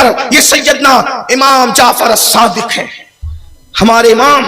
اکبر، یہ سیدنا امام جعفر الصادق ہے، ہمارے امام،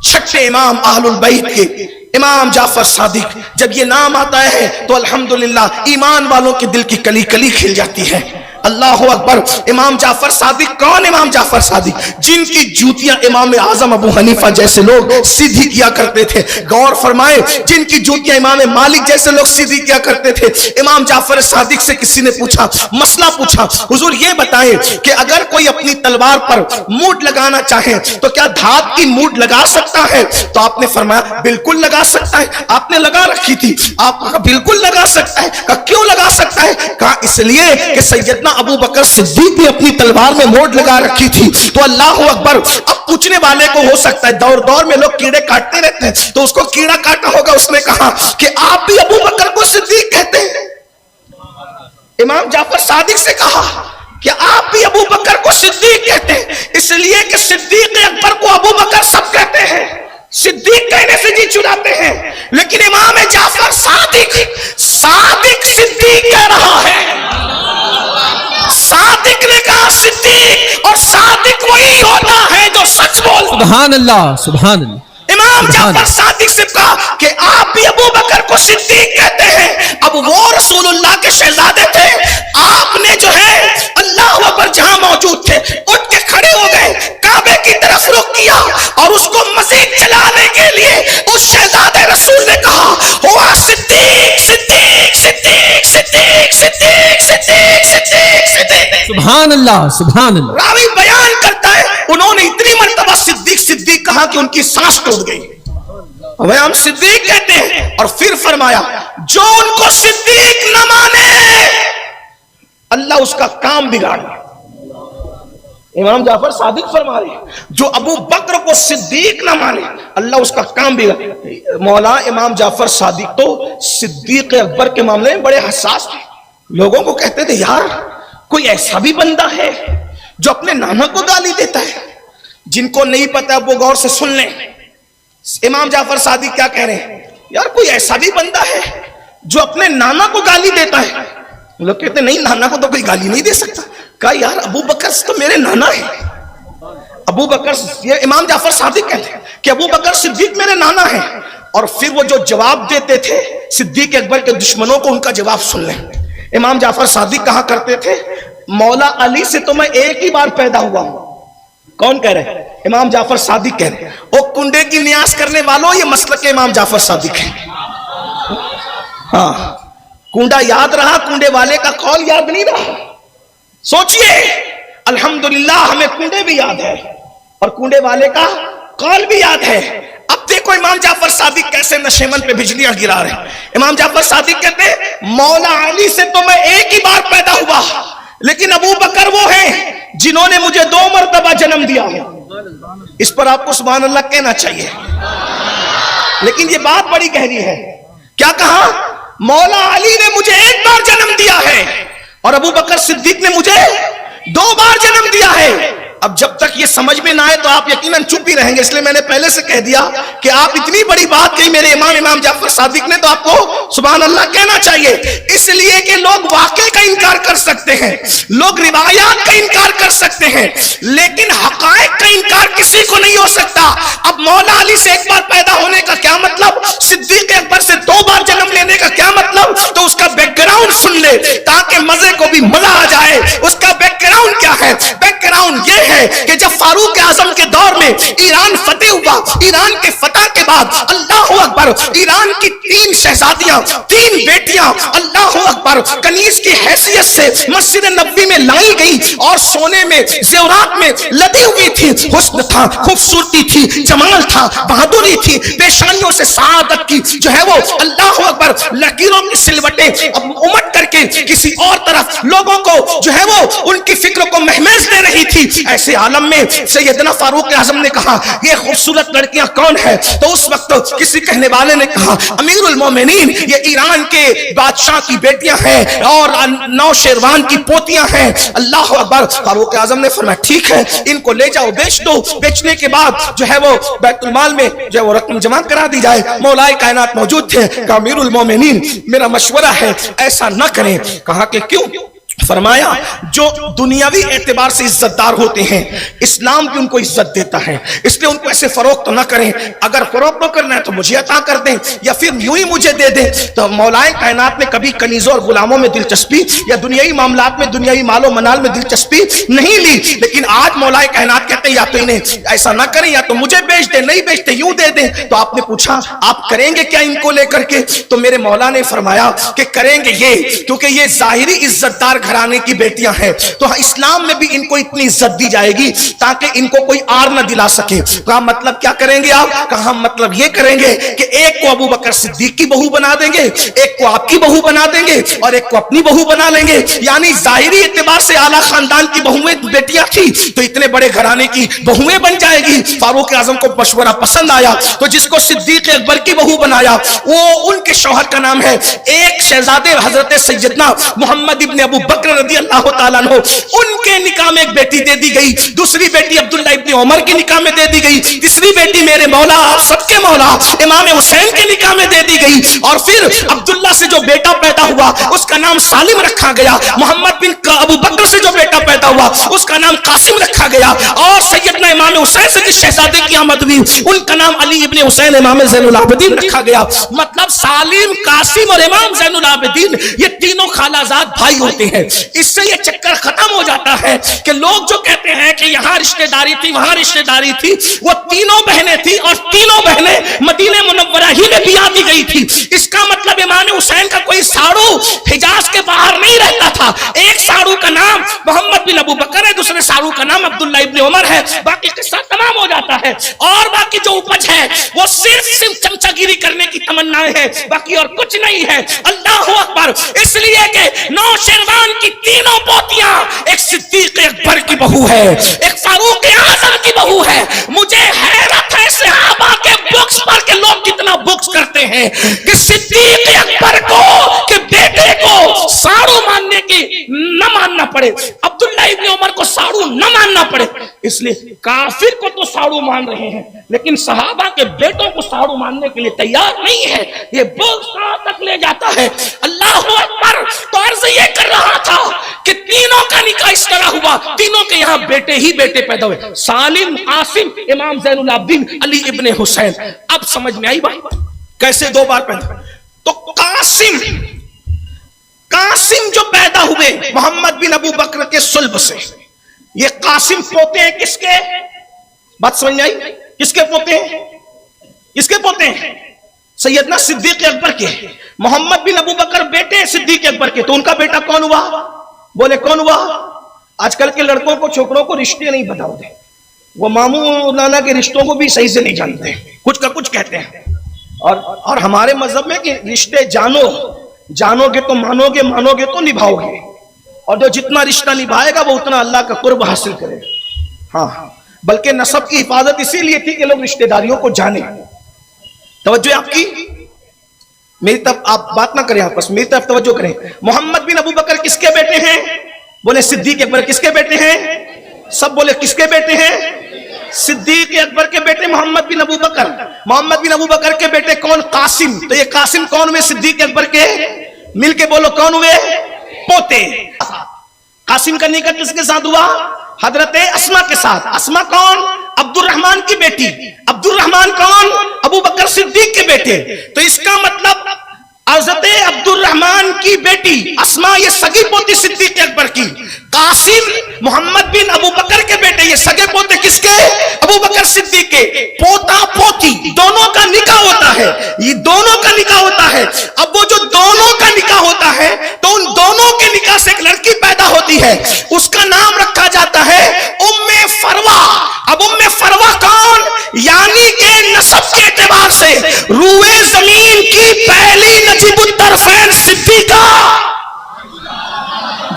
چھٹے امام اہل البیت کے امام جعفر صادق۔ جب یہ نام آتا ہے تو الحمدللہ ایمان والوں کے دل کی کلی کلی کھل جاتی ہے۔ اللہ اکبر۔ امام جعفر صادق کون؟ امام جعفر صادق جن کی جوتیاں امام اعظم ابو حنیفہ جیسے لوگ سیدھی کیا کرتے تھے، غور فرمائے، جن کی جوتیاں امام مالک جیسے لوگ سیدھی کیا کرتے تھے۔ امام جعفر صادق سے کسی نے پوچھا، مسئلہ پوچھا، حضور یہ بتائیں کہ اگر کوئی اپنی تلوار پر موٹ لگانا چاہے تو کیا دھات کی موٹ لگا سکتا ہے؟ تو آپ نے فرمایا بالکل لگا سکتا ہے۔ آپ نے لگا رکھی تھی، آپ کہا بالکل لگا سکتا ہے۔ کہا کیوں لگا سکتا ہے؟ کہا اس لیے کہ سیدنا ابو بکر صدیق نے اپنی تلوار میں موٹ لگا رکھی تھی۔ تو اللہ اکبر۔ اب پوچھنے والے کو ہو سکتا ہے دور دور میں لوگ کیڑے کاٹتے رہتے ہیں تو اس کو کیڑا کاٹا ہوگا، اس نے کہا کہ آپ بھی ابو بکر کو صدیق کہتے ہیں؟ امام جعفر صادق سے کہا کہ آپ بھی ابو بکر کو صدیق کہتے ہیں، اس لیے کہ صدیق اکبر کو ابو بکر سب کہتے ہیں، صدیق کہنے سے جی چڑاتے ہیں، لیکن امام جعفر صادق صدیق کہہ رہا ہے۔ صادق نے کہا صدیق، اور صادق وہی ہوتا ہے جو سچ بولتا ہے۔ سبحان اللہ، سبحان اللہ۔ امام جعفر صادق سے کہا کہ آپ بھی ابو بکر کو صدیق کہتے ہیں۔ اب وہ رسول اللہ کے شہزادے تھے، آپ نے جو ہے اللہ اکبر جہاں موجود تھے اٹھ کے کھڑے ہو گئے، کعبے کی طرف رخ کیا اور اس کو مزید چلانے کے لیے اس شہزادے رسول نے کہا ہوا صدیق صدیق صدیق صدیق صدیق صدیق صدیق صدیق۔ سبحان اللہ، سبحان اللہ۔ راوی بیان کرتا ہے انہوں نے اتنی مرتبہ صدیق صدیق کہا کہ ان کی سانس ٹوٹ گئی۔ وہ ہم صدیق کہتے ہیں، اور پھر فرمایا جو ان کو صدیق نہ مانے اللہ اس کا کام بگاڑ۔ امام جعفر صادق فرما رہے ہیں جو ابو بکر کو صدیق نہ مانے اللہ اس کا کام بگاڑ۔ مولا امام جعفر صادق تو صدیق اکبر کے معاملے میں بڑے حساس تھے۔ لوگوں کو کہتے تھے یار کوئی ایسا بھی بندہ ہے جو اپنے نانا کو گالی دیتا ہے۔ جن کو نہیں پتا وہ غور سے سن لیں، امام جعفر صادق کیا کہہ رہے ہیں؟ یار کوئی ایسا بھی بندہ ہے جو اپنے نانا کو گالی دیتا ہے۔ لوگ کہتے ہیں نہیں، نانا کو تو کوئی گالی نہیں دے سکتا۔ کہا یار ابو بکر تو میرے نانا ہے، ابو بکر، یہ امام جعفر صادق کہتے ہیں کہ ابو بکر صدیق میرے نانا ہے۔ اور پھر وہ جو جواب دیتے تھے صدیق اکبر کے دشمنوں کو، ان کا جواب سن لیں۔ امام جعفر صادق کہا کرتے تھے مولا علی سے تو میں ایک ہی بار پیدا ہوا ہوں۔ کون کہہ رہے ہیں؟ امام جعفر صادق کہہ رہے ہیں۔ او کنڈے کی نیاز کرنے والوں، یہ مسلک امام جعفر صادق ہے۔ ہاں، کنڈا یاد رہا، کنڈے والے کا قول یاد نہیں رہا۔ سوچئے الحمدللہ ہمیں کنڈے بھی یاد ہے اور کنڈے والے کا قول بھی یاد ہے۔ اب دیکھو امام جعفر صادق کیسے نشیمن پہ بجلیاں گرا رہے ہیں۔ امام جعفر صادق کہتے ہیں مولا علی سے تو میں ایک ہی بار پیدا ہوا، لیکن ابو بکر وہ ہیں جنہوں نے مجھے 2 مرتبہ جنم دیا ہے۔ اس پر آپ کو سبحان اللہ کہنا چاہیے، لیکن یہ بات بڑی گہری ہے۔ کیا کہا؟ مولا علی نے مجھے 1 بار جنم دیا ہے اور ابو بکر صدیق نے مجھے 2 بار جنم دیا ہے۔ اب جب تک یہ سمجھ میں نہ آئے تو آپ یقیناً چپ ہی رہیں گے، اس لیے میں نے پہلے سے کہہ دیا کہ آپ اتنی بڑی بات کہی میرے امام جعفر صادق نے تو آپ کو سبحان اللہ کہنا چاہیے، اس لیے کہ لوگ واقعے کا انکار کر سکتے ہیں، لوگ روایات کا انکار کر سکتے ہیں، لیکن حقائق کا انکار کسی کو نہیں ہو سکتا۔ اب مولا علی سے 1 بار پیدا ہونے کا کیا مطلب؟ صدیق اکبر سے 2 بار جنم لینے کا کیا مطلب؟ تو اس کا بیک گراؤنڈ سن لے تاکہ مزے کو بھی مزہ آ جائے۔ اس کا بیک گراؤنڈ کیا ہے؟ بیک گراؤنڈ یہ ہے کہ جب فاروق اعظم کے دور میں ایران فتح ہوا، ایران کے فتح کے بعد اللہ اکبر ایران کی 3 شہزادیاں، 3 بیٹیاں اللہ اکبر کنیز کی حیثیت سے مسجد نبوی میں لائی گئی اور سونے میں زیورات میں لدی ہوئی تھی۔ حسن تھا، خوبصورتی تھی، جمال تھا، بہادری تھی، پیشانیوں سے سعادت کی جو ہے وہ اللہ اکبر لکیروں کی سلوٹیں امٹ کر کے کسی اور طرف لوگوں کو جو ہے وہ ان کی فکر کو مہمیز دے رہی تھی۔ ایسے عالم میں سیدنا فاروق اعظم نے کہا یہ خوبصورت لڑکیاں کون ہیں؟ تو اس وقت کسی کہنے والے نے کہا امیر المومنین یہ ایران کے بادشاہ کی بیٹیاں ہیں اور 9 شیروان کی پوتیاں ہیں۔ اللہ اکبر۔ فاروق اعظم نے فرمایا ٹھیک ہے ان کو لے جاؤ بیچ دو، بیچنے کے بعد جو ہے وہ بیت المال میں جو ہے وہ رقم جمع کرا دی جائے۔ مولائے کائنات موجود تھے، کہا امیر المومنین میرا مشورہ ہے ایسا نہ کریں۔ کہا کہ کیوں؟ फरमाया जो दुनियावी एतबार से इज्जतदार होते हैं इस्लाम भी उनको इज्जत देता है, इसलिए उनको ऐसे फरोख्त न करें। अगर फरोख्त न करना है तो मुझे अता कर दें या फिर यूं ही मुझे दे दें। तो मौलाए कायनात ने कभी कनीजों और गुलामों में दिलचस्पी या दुनियावी मामलात में दुनियावी मालो मनाल में दिलचस्पी नहीं ली, लेकिन आज मौलाए कायनात कहते हैं या तो इन्हें ऐसा ना करें या तो मुझे बेच दे, नहीं बेचते यूं दे दें। तो आपने पूछा आप करेंगे क्या इनको लेकर के? तो मेरे मौला ने फरमाया कि करेंगे ये, क्योंकि ये जाहिरी इज्जतदार घराने की बेटियां हैं, तो इस्लाम में भी इनको इतनी इज्जत दी जाएगी ताकि इनको कोई आर न दिला सके। कहा मतलब क्या करेंगे आप? कहा मतलब ये करेंगे कि एक को अबू बकर सिद्दीक की बहू बना देंगे, एक को आपकी बहू बना देंगे और एक को अपनी बहू बना लेंगे। यानी जाहिरी एतबार से आला खानदान की बहुएं बेटियां थी तो इतने बड़े घराने की बहुएं बन जाएगी। फारूक आजम को मशवरा पसंद आया तो जिसको सिद्दीक अकबर की बहू बनाया वो उनके शौहर का नाम है एक शहजादे हजरत सैयदना मोहम्मद इब्ने अबू बकर रज़ी अल्लाह ताला अन्हु, उनके निकाह में एक बेटी दे दी गई, दूसरी बेटी अब्दुल्ला इब्ने उमर के निकाह में दे दी गई, तीसरी बेटी मेरे मौला आप सबके मौला इमाम हुसैन के निकाह में दे दी गई। और फिर अब्दुल्ला से जो बेटा पैदा हुआ उसका नाम सालिम रखा गया, मोहम्मद बिन अबू बकर से जो बेटा पैदा हुआ उसका नाम कासिम रखा गया, और सैयदना इमाम हुसैन से जिस शहजादे की आमद हुई उनका नाम अली इब्ने हुसैन इमाम ज़ैनुल आबिदीन रखा गया। मतलब सालिम, कासिम और इमाम ज़ैनुल आबिदीन ये तीनों खालाजाद भाई होते हैं। इससे ये चक्कर खत्म हो जाता है कि लोग जो कहते हैं कि यहां रिश्तेदारी थी वहां रिश्तेदारी थी, वो तीनों बहनें थी और तीनों बहनें मदीने मुनव्वरा ही में बिया दी गई थी। इसका मतलब इमाम हुसैन का कोई साड़ू हिजाज के बाहर नहीं रहता था। एक साड़ू का नाम मोहम्मद बिन अबू बकर है, दूसरे साड़ू का नाम अब्दुल्ला इब्ने उमर है, बाकी किस्सा तमाम हो जाता है। और बाकी जो उपज है वो सिर्फ चमचागिरी करने की तमन्नाएं है, बाकी और कुछ नहीं है। अल्लाह अकबर। इसलिए कि नौशेरवान की तीनों पोतियां एक सिद्दीक अकबर की बहू है, एक फारूक आजम की बहू है। मुझे हैरत है सहाबा के बुक्स पर के लोग कितना बुक्स करते हैं कि सिद्दीक अकबर को के बेटे को साड़ू मानने की न मानना पड़े, अब्दुल्ला इब्ने उमर को साड़ू न मानना पड़े। इसलिए काफिर को तो साड़ू मान रहे हैं लेकिन सहाबा के बेटों को साड़ू मानने के लिए तैयार नहीं है। ये बुक्स कहां तक ले जाता है? अल्लाह अकबर। तो अर्ज ये कर रहा था कि तीनों का निकाह इस तरह हुआ, तीनों के यहां बेटे ही बेटे पैदा हुए, सालिम, आसिम, इमाम ज़ैनुल आबिदीन, अली इब्ने हुसैन। अब समझ में आई बात कैसे दो बार पैदा? तो कासिम जो पैदा हुए मोहम्मद बिन अबू बकर के सुल्ब से, ये कासिम पोते हैं किसके? बात समझ आई? किसके पोते हैं? किसके पोते हैं? सैयदना सिद्दीक अकबर के। मोहम्मद बिन अबू बकर बेटे सिद्दीक अकबर के, तो उनका बेटा कौन हुआ? बोले कौन हुआ? आजकल के लड़कों को छोकरों को रिश्ते नहीं बताते, वो मामू नाना के रिश्तों को भी सही से नहीं जानते, कुछ का कुछ कहते हैं। और हमारे मजहब में कि रिश्ते जानोगे तो मानोगे, मानोगे तो निभाओगे, और जो जितना रिश्ता निभाएगा वो उतना अल्लाह का कुर्ब हासिल करेगा। हाँ, बल्कि नसब की हिफाजत इसीलिए थी कि लोग रिश्तेदारियों को जाने। तवज्जो आपकी, मेरी तरफ आप बात ना करें, आपस मेरी तरफ तवज्जो करें। मोहम्मद बिन अबू बकर किसके बेटे हैं? बोले सिद्दीक अकबर। किसके बेटे हैं? सब बोले किसके बेटे हैं? सिद्दीक अकबर के बेटे मोहम्मद बिन अबू बकर। मोहम्मद बिन अबू बकर के बेटे कौन? कासिम। तो ये कासिम कौन हुए? सिद्दीक अकबर के। मिलके बोलो कौन हुए? पोते। कासिम का निकाह किसके साथ हुआ? हजरत अस्मा के साथ। अस्मा कौन? अब्दुर्रहमान की बेटी। अब्दुर्रहमान कौन? अबू बकर सिद्दीक के बेटे। तो इसका मतलब हजरत अब्दुर्रहमान की बेटी अस्मा ये सगी पोती सिद्दीक अकबर की। कासिम मोहम्मद बिन अबू बकर के बेटे, ये सगे पोते किसके? अबू बकर सिद्दीक के। पोता पोती दोनों का निकाह होता है, ये दोनों का निकाह होता है। अब वो जो दोनों का निकाह होता है तो उन दोनों के निकाह से एक लड़की पैदा होती है, उसका नाम रखा जाता है उम्मे फरवा। अब उम्मे फरवा कौन? यानी के नसब के एतबार से रूए जमीन की पहली नजीबुत्तरफैन सिद्दीका,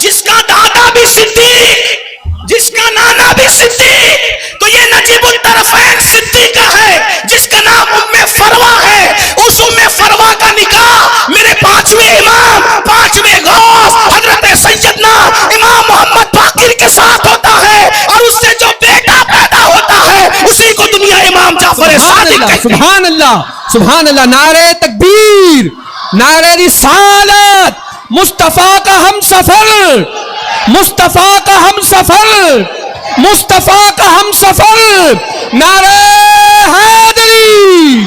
जिसका दादा भी सिद्दीक, जिसका नाना भी सिद्दीक, तो ये नजीबुत्तरफैन सिद्दीका है जिसका नाम उम्मे फरवा है। उस उम्मे फरवा का निकाह मेरे पांचवें इमाम, पांचवें गौस हजरत सैयदना इमाम मोहम्मद बाकिर के साथ होता है, और उससे जो बेटा पैदा होता है उसी को दुनिया इमाम जाफर सादिक कहते हैं। सुभान अल्लाह, सुभान अल्लाह। नारे तकबीर, नारे रिसालत, मुस्तफा का हम सफर। मुस्तफा का हम सफर, मुस्तफा का हम सफर, नारे हैदरी।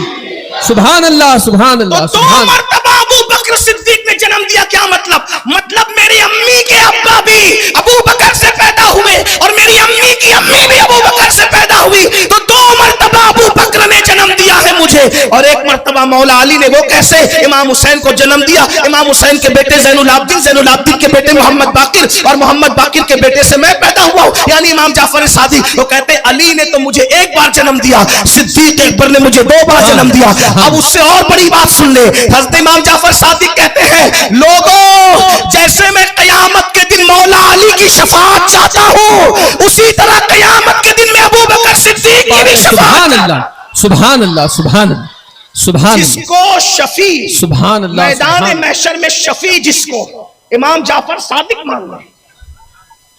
सुभान अल्लाह, सुभान अल्लाह, तो सुभान। दो मर्तबा अबू बकर सिद्दीक ने जन्म दिया। क्या मतलब? मतलब मेरी अम्मी के अब्बा भी अबू बकर से पैदा हुए और मेरी अम्मी की अम्मी भी अबू बकर से पैदा हुई। तो दो मर्तबा अबू बकर ने जन्म दिया है मुझे, और एक मर्तबा मौला अली ने। वो कैसे? इमाम हुसैन को जन्म दिया, इमाम हुसैन के बेटे ज़ैनुल आबिदीन, ज़ैनुल आबिदीन के बेटे मोहम्मद बाकिर, और मोहम्मद बाकिर के बेटे से मैं पैदा हुआ हूं, यानी इमाम जाफर सादिक। तो कहते अली ने तो मुझे एक बार जन्म दिया, सिद्दीक अकबर ने मुझे दो बार जन्म दिया। अब उससे और बड़ी बात सुन ले, हज़रत इमाम जाफर सादिक कहते हैं, लोगों जैसे मैं कयामत के दिन मौला अली की शफाअत चाहता हूं, उसी तरह कयामत के दिन में अबू बकर सिद्दीक की भी शफाअत। सुभान अल्लाह, सुभान अल्लाह, सुभान अल्लाह, सुभान अल्लाह, जिसको शफी, सुभान अल्लाह, मैदान महशर में शफी जिसको इमाम जाफर सादिक मान ले,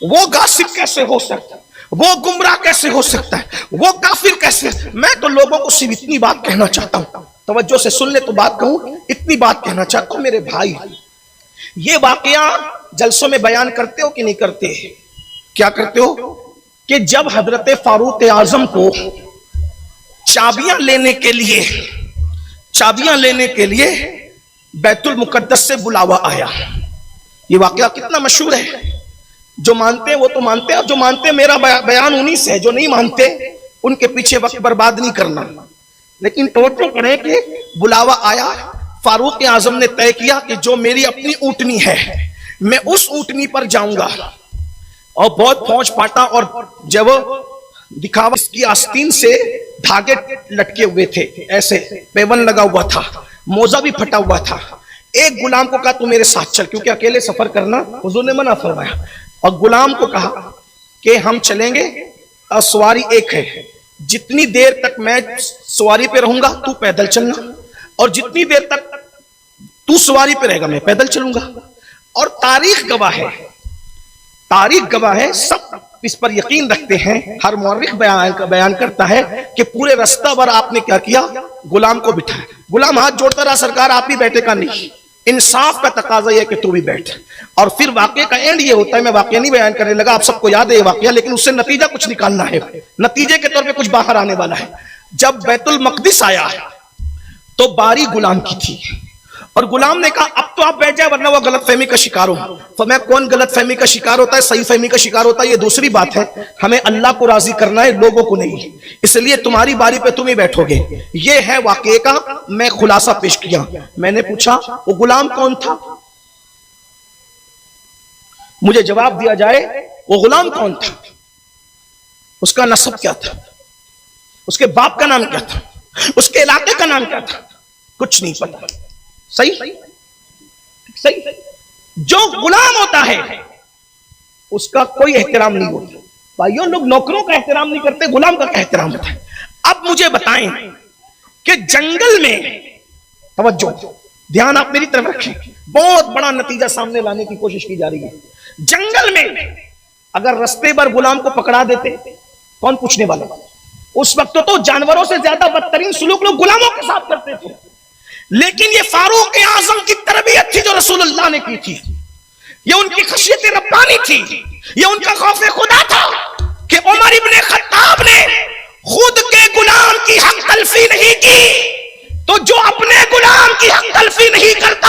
वो गासिब कैसे हो सकता है? वो गुमराह कैसे हो सकता है? वो काफिर कैसे? मैं तो लोगों को सिर्फ इतनी बात कहना चाहता हूं, तवज्जो से सुन ले तो बात कहूं, इतनी बात कहना चाहता हूं मेरे भाई, ये वाकया जलसों में बयान करते हो कि नहीं करते? क्या करते हो कि जब हजरत फारूक आजम को चाबियां लेने के लिए बैतुल मुकद्दस से बुलावा आया। ये वाकया कितना मशहूर है। जो मानते हैं वो तो मानते हैं, और जो मानते हैं मेरा बयान उन्हीं से है, जो नहीं मानते उनके पीछे वक्त बर्बाद नहीं करना। लेकिन तवज्जो करें कि बुलावा आया, फारूक आजम ने तय किया कि जो मेरी अपनी ऊंटनी है मैं उस ऊंटनी पर जाऊंगा, और बहुत फौज फाटा, और जब दिखावा की आस्तीन से धागे लटके हुए थे, ऐसे पेवन लगा हुआ था, मोजा भी फटा हुआ था। एक गुलाम को कहा तू मेरे साथ चल, क्योंकि अकेले सफर करना हुजूर ने मना फरमाया, और गुलाम को कहा कि हम चलेंगे और सवारी एक है, जितनी देर तक मैं सवारी पे रहूंगा तू पैदल चलना, और जितनी देर तक तू सवारी पे रहेगा मैं पैदल चलूंगा। और तारीख गवाह है, सब इस पर यकीन रखते हैं। हर मुअर्रिख बयान करता है कि पूरे रास्ता भर आपने क्या किया, गुलाम को बिठाया। गुलाम हाथ जोड़ता रहा, सरकार आप ही बैठे का नहीं, इंसाफ का तकाजा है कि तू भी बैठ। और फिर वाकये का एंड ये होता है, मैं वाकया नहीं बयान करने लगा, आप सबको याद है ये वाकया, लेकिन उससे नतीजा कुछ निकालना है, नतीजे के तौर पे कुछ बाहर आने वाला है। जब बैतुल मक़दिस आया तो बारी गुलाम की थी, और गुलाम ने कहा अब तो आप बैठ जाए वरना वो गलत फहमी का शिकार हो। तो मैं कौन गलत फहमी का शिकार होता है, सही फहमी का शिकार होता है, ये दूसरी बात है। हमें अल्लाह को राजी करना है, लोगों को नहीं, इसलिए तुम्हारी बारी पे तुम ही बैठोगे। ये है वाकये का मैं खुलासा पेश किया। मैंने पूछा वो गुलाम कौन था, मुझे जवाब दिया जाए वो गुलाम कौन था, उसका नस्ब क्या था, उसके बाप का नाम क्या था, उसके इलाके का नाम क्या था, कुछ नहीं पता। सही सही। जो गुलाम होता है उसका कोई एहतराम नहीं होता। भाइयों, लोग नौकरों का एहतराम नहीं करते, गुलाम का एहतराम होता है। अब मुझे बताएं कि जंगल में, तवज्जो ध्यान आप मेरी तरफ रखें, बहुत बड़ा नतीजा सामने लाने की कोशिश की जा रही है। जंगल में अगर रास्ते पर गुलाम को पकड़ा देते कौन पूछने वाला? उस वक्त तो जानवरों से ज्यादा बदतरीन सुलूक लोग गुलामों के साथ करते थे। लेकिन ये फारूक आजम की तरबियत थी जो रसूलुल्लाह ने की थी, ये उनकी खशियत रब्बानी थी, ये उनका खौफ खुदा था कि उमर इब्ने खत्ताब ने खुद के गुलाम की हक तलफी नहीं की, तो जो अपने गुलाम की हक तलफी नहीं करता